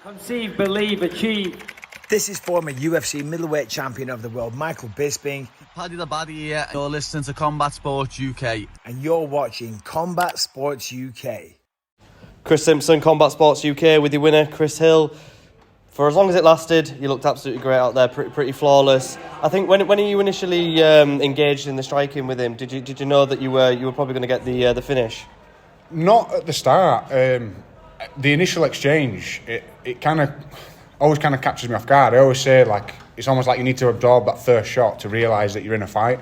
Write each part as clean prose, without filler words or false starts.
Conceive, believe, achieve. This is former UFC middleweight champion of the world, Michael Bisping. Paddy the Baddy here. You're listening to Combat Sports UK. And you're watching Combat Sports UK. Chris Simpson, Combat Sports UK, with your winner, Chris Hill. For as long as it lasted, you looked absolutely great out there, pretty flawless. I think when you initially engaged in the striking with him, did you know that you were probably going to get the finish? Not at the start. The initial exchange, it kind of always kind of catches me off guard. I always say, like, it's almost like you need to absorb that first shot to realise that you're in a fight,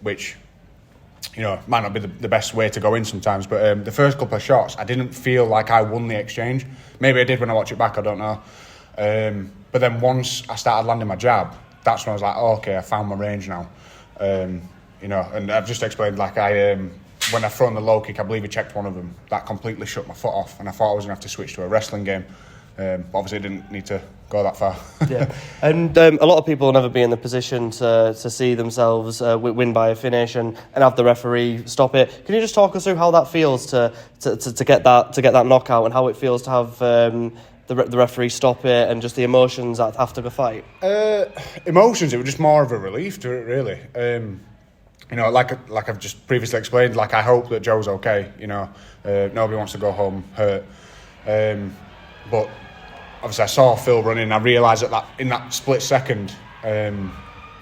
which, you know, might not be the best way to go in sometimes. But the first couple of shots, I didn't feel like I won the exchange. Maybe I did when I watch it back, I don't know. But then once I started landing my jab, that's when I was like, oh, okay, I found my range now. You know, and I've just explained, like, when I thrown the low kick, I believe he checked one of them. That completely shut my foot off, and I thought I was going to have to switch to a wrestling game. But obviously, it didn't need to go that far. Yeah, and a lot of people will never be in the position to see themselves win by a finish and have the referee stop it. Can you just talk us through how that feels to get that knockout, and how it feels to have the referee stop it, and just the emotions after the fight? Emotions, it was just more of a relief to it, really. You know, like I've just previously explained, like, I hope that Joe's okay. You know, nobody wants to go home hurt. But obviously, I saw Phil running. I realised that in that split second, there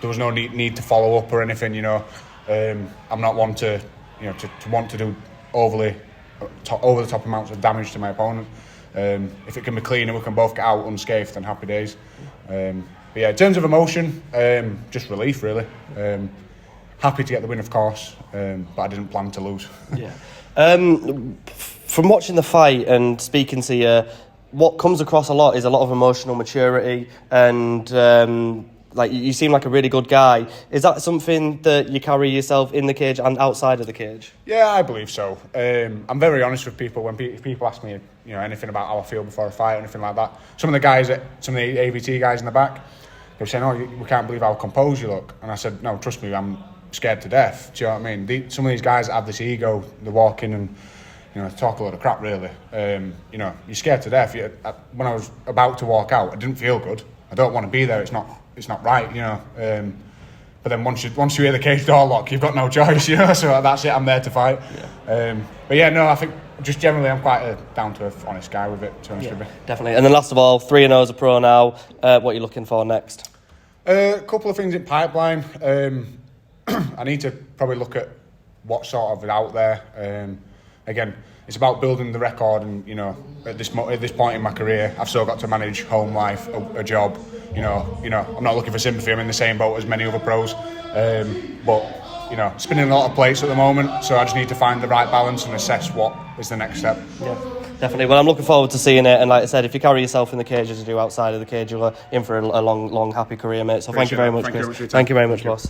was no need to follow up or anything. You know, I'm not one to, you know, to want to do over the top amounts of damage to my opponent. If it can be clean and we can both get out unscathed, then happy days. But yeah, in terms of emotion, just relief, really. Happy to get the win, of course, but I didn't plan to lose. Yeah. From watching the fight and speaking to you, what comes across a lot is a lot of emotional maturity, and like, you seem like a really good guy. Is that something that you carry yourself in the cage and outside of the cage? Yeah, I believe so. I'm very honest with people when people ask me, you know, anything about how I feel before a fight or anything like that. Some of the AVT guys in the back, they were saying, "Oh, we can't believe how composed you look," and I said, "No, trust me, I'm scared to death." Do you know what I mean? Some of these guys that have this ego, they walk in and, you know, talk a lot of crap, really. You know, you're scared to death. When I was about to walk out, I didn't feel good. I don't want to be there. It's not right, you know. But then once you hear the cage door lock, you've got no choice, you know. So that's it. I'm there to fight. Yeah. But yeah, no, I think just generally I'm quite a down-to-earth, honest guy with it, to be honest with you. Definitely. And then last of all, 3-0 as a pro now. What are you looking for next? A couple of things in pipeline. I need to probably look at what's sort of out there. Again, it's about building the record, and, you know, at this point in my career, I've still got to manage home life, a job. You know, I'm not looking for sympathy. I'm in the same boat as many other pros, but, you know, spinning a lot of plates at the moment. So I just need to find the right balance and assess what is the next step. Yeah, definitely. Well, I'm looking forward to seeing it. And like I said, if you carry yourself in the cage as you do outside of the cage, you're in for a long, happy career, mate. So thank you very much, Chris. Thank you very much, boss.